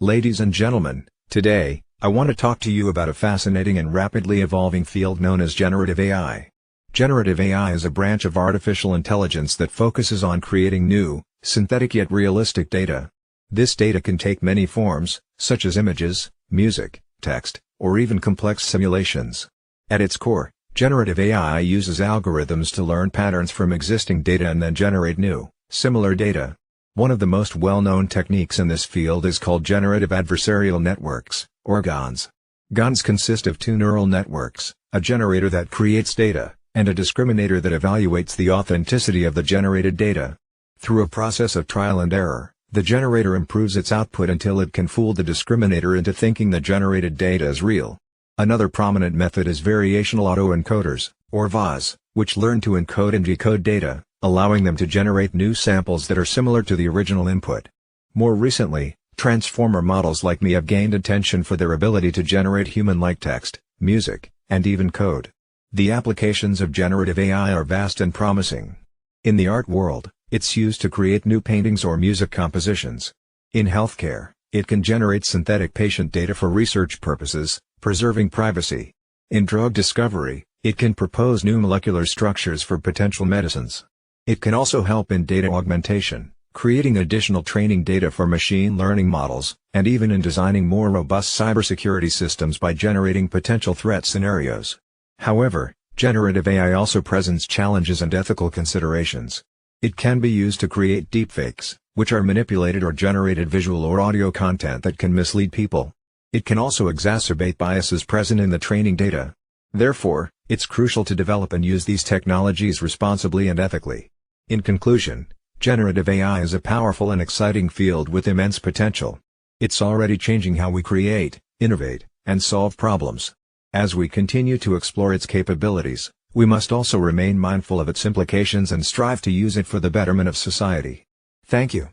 Ladies and gentlemen, today, I want to talk to you about a fascinating and rapidly evolving field known as generative AI. Generative AI is a branch of artificial intelligence that focuses on creating new, synthetic yet realistic data. This data can take many forms, such as images, music, text, or even complex simulations. At its core, generative AI uses algorithms to learn patterns from existing data and then generate new, similar data. One of the most well-known techniques in this field is called generative adversarial networks, or GANs. GANs consist of two neural networks, a generator that creates data, and a discriminator that evaluates the authenticity of the generated data. Through a process of trial and error, the generator improves its output until it can fool the discriminator into thinking the generated data is real. Another prominent method is variational autoencoders, or VAs, which learn to encode and decode data, allowing them to generate new samples that are similar to the original input. More recently, transformer models like me have gained attention for their ability to generate human-like text, music, and even code. The applications of generative AI are vast and promising. In the art world, it's used to create new paintings or music compositions. In healthcare, it can generate synthetic patient data for research purposes, preserving privacy. In drug discovery, it can propose new molecular structures for potential medicines. It can also help in data augmentation, creating additional training data for machine learning models, and even in designing more robust cybersecurity systems by generating potential threat scenarios. However, generative AI also presents challenges and ethical considerations. It can be used to create deepfakes, which are manipulated or generated visual or audio content that can mislead people. It can also exacerbate biases present in the training data. Therefore, it's crucial to develop and use these technologies responsibly and ethically. In conclusion, generative AI is a powerful and exciting field with immense potential. It's already changing how we create, innovate, and solve problems. As we continue to explore its capabilities, we must also remain mindful of its implications and strive to use it for the betterment of society. Thank you.